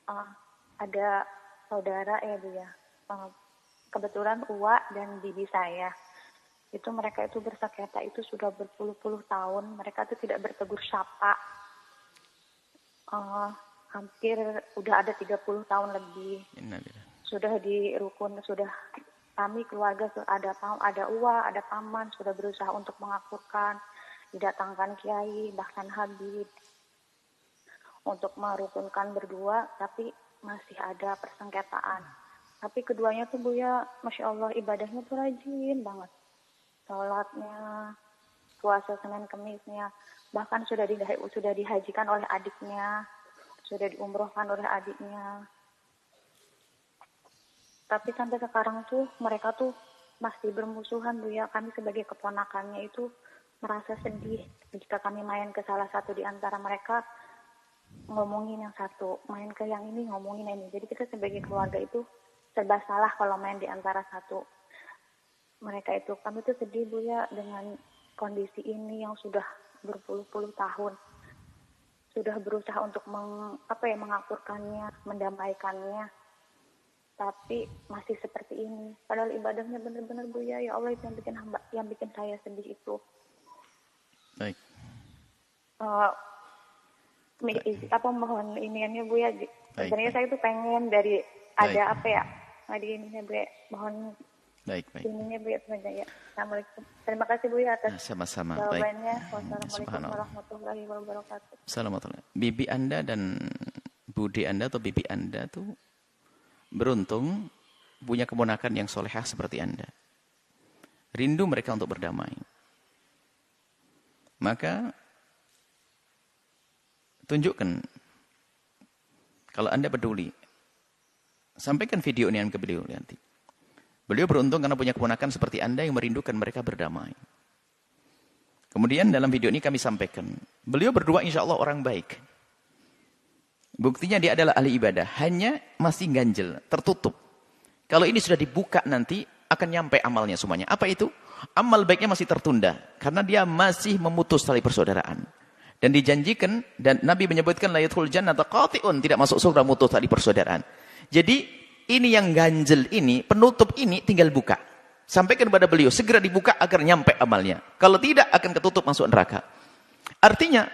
uh, ada saudara ya Bu ya. Kebetulan Uwa dan bibi saya. Itu mereka itu bersengketa itu sudah berpuluh-puluh tahun. Mereka itu tidak bertegur sapa. Hampir udah ada 30 tahun lebih. Sudah di rukun, sudah kami keluarga ada Uwa, ada paman sudah berusaha untuk mengakurkan, didatangkan kiai, bahkan habib untuk merukunkan berdua, tapi masih ada persengketaan. Tapi keduanya tuh Bu ya, Masya Allah ibadahnya tuh rajin banget. Sholatnya, puasa Senin Kemisnya, bahkan sudah dihajikan oleh adiknya, sudah diumrohkan oleh adiknya. Tapi sampai sekarang tuh mereka tuh masih bermusuhan Bu ya. Kami sebagai keponakannya itu merasa sedih jika kami main ke salah satu di antara mereka, ngomongin yang satu, main ke yang ini ngomongin ini. Jadi kita sebagai keluarga itu serba salah kalau main di antara satu. Mereka itu, kami tuh sedih Bu ya dengan kondisi ini yang sudah berpuluh-puluh tahun. Sudah berusaha untuk mengakurkannya, mendamaikannya. Tapi masih seperti ini. Padahal ibadahnya benar-benar Bu ya. Ya Allah, itu yang bikin saya sedih itu. Baik. Mohon iniannya Bu ya. Sebenarnya saya tuh pengen dari ada ininya Bu ya. Mohon Baik. ininya Bu ya sebenarnya. Assalamualaikum. Terima kasih Bu ya atas sama-sama. jawabannya. Baik. Wassalamualaikum warahmatullahi wabarakatuh. Assalamualaikum. Bibi Anda dan Budi Anda atau bibi Anda tuh beruntung punya keponakan yang solehah seperti Anda. Rindu mereka untuk berdamai. Maka tunjukkan kalau Anda peduli. Sampaikan video ini ke beliau nanti. Beliau beruntung karena punya keponakan seperti Anda yang merindukan mereka berdamai. Kemudian dalam video ini kami sampaikan, beliau berdua insya Allah orang baik. Buktinya dia adalah ahli ibadah, hanya masih ganjel, tertutup. Kalau ini sudah dibuka nanti, akan nyampe amalnya semuanya. Apa itu? Amal baiknya masih tertunda, karena dia masih memutus tali persaudaraan. Dan dijanjikan, dan Nabi menyebutkan, la yadkhul jannata qati'un, tidak masuk surga mutus tali persaudaraan. Jadi, ini yang ganjel ini, penutup ini tinggal buka. Sampaikan kepada beliau, segera dibuka agar nyampe amalnya. Kalau tidak, akan ketutup masuk neraka. Artinya,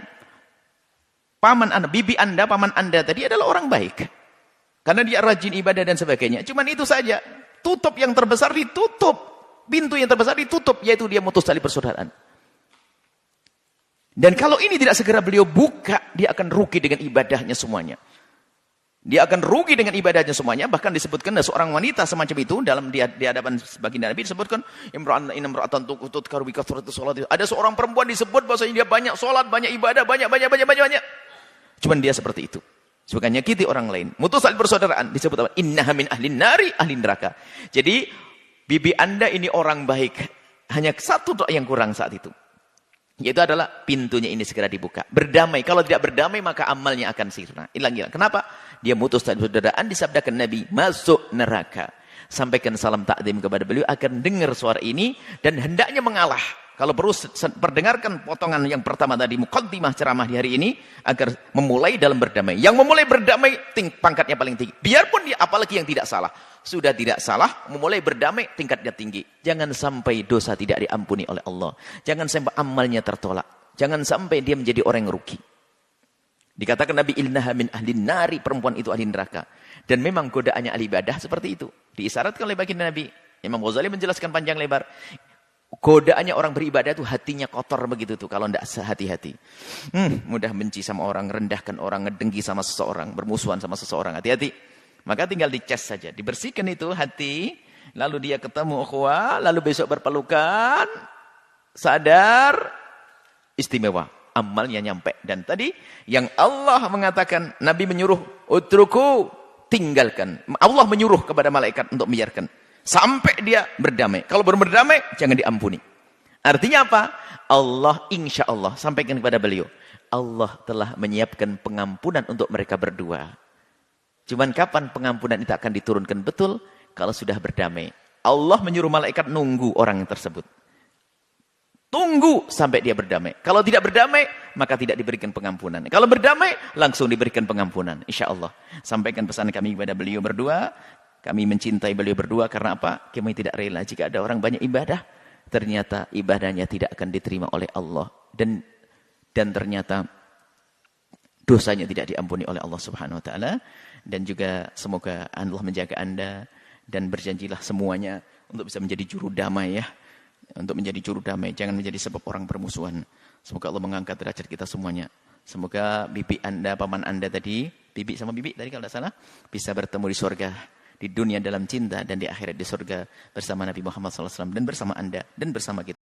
paman Anda, bibi Anda, paman Anda tadi adalah orang baik. Karena dia rajin ibadah dan sebagainya. Cuman itu saja. Tutup yang terbesar ditutup. Pintu yang terbesar ditutup, yaitu dia mutus tali persaudaraan. Dan kalau ini tidak segera beliau buka, dia akan rugi dengan ibadahnya semuanya. Dia akan rugi dengan ibadahnya semuanya. Bahkan disebutkan seorang wanita semacam itu dalam di hadapan baginda Nabi disebutkan imra'atan tudkaru bi kathrati sholati. Ada seorang perempuan disebut bahwasanya dia banyak sholat, banyak ibadah, banyak. Cuman dia seperti itu. Suka nyakiti orang lain. Mutus tali persaudaraan disebut apa? Innaha min ahlin nari, ahli neraka. Jadi bibi Anda ini orang baik. Hanya satu doa yang kurang saat itu. Yaitu adalah pintunya ini segera dibuka. Berdamai. Kalau tidak berdamai maka amalnya akan sirna. Hilang. Kenapa? Dia mutus tali persaudaraan, disabdakan Nabi masuk neraka. Sampaikan salam takdim kepada beliau akan dengar suara ini dan hendaknya mengalah. Kalau perlu perdengarkan potongan yang pertama tadi muqaddimah ceramah di hari ini agar memulai dalam berdamai. Yang memulai berdamai pangkatnya paling tinggi. Biarpun dia apalagi yang tidak salah. Sudah tidak salah, memulai berdamai tingkatnya tinggi. Jangan sampai dosa tidak diampuni oleh Allah. Jangan sampai amalnya tertolak. Jangan sampai dia menjadi orang yang rugi. Dikatakan Nabi ilnaha min ahlin nari, perempuan itu ahli neraka. Dan memang godaannya ahli ibadah seperti itu. Diisyaratkan oleh baginda Nabi. Imam Ghazali menjelaskan panjang lebar. Godaannya orang beribadah itu hatinya kotor begitu tuh kalau tidak sehati-hati. Mudah benci sama orang, rendahkan orang, ngedengki sama seseorang, bermusuhan sama seseorang. Hati-hati. Maka tinggal dicas saja, dibersihkan itu hati, lalu dia ketemu ukhwah, lalu besok berpelukan, sadar, istimewa, amalnya nyampe. Dan tadi yang Allah mengatakan, Nabi menyuruh, utruku, tinggalkan. Allah menyuruh kepada malaikat untuk membiarkan. Sampai dia berdamai. Kalau belum berdamai, jangan diampuni. Artinya apa? Allah insya Allah, sampaikan kepada beliau, Allah telah menyiapkan pengampunan untuk mereka berdua. Cuman kapan pengampunan itu akan diturunkan betul? Kalau sudah berdamai. Allah menyuruh malaikat nunggu orang tersebut. Tunggu sampai dia berdamai. Kalau tidak berdamai, maka tidak diberikan pengampunan. Kalau berdamai, langsung diberikan pengampunan. Insya Allah. Sampaikan pesan kami kepada beliau berdua. Kami mencintai beliau berdua karena apa? Kami tidak rela jika ada orang banyak ibadah, ternyata ibadahnya tidak akan diterima oleh Allah. Dan ternyata dosanya tidak diampuni oleh Allah Subhanahu Wa Taala. Dan juga semoga Allah menjaga Anda. Dan berjanjilah semuanya untuk bisa menjadi juru damai ya. Untuk menjadi juru damai, jangan menjadi sebab orang bermusuhan. Semoga Allah mengangkat derajat kita semuanya. Semoga bibi Anda, paman Anda tadi, bibi sama bibi tadi kalau tidak salah, bisa bertemu di surga, di dunia dalam cinta, dan di akhirat di surga bersama Nabi Muhammad SAW, dan bersama Anda, dan bersama kita.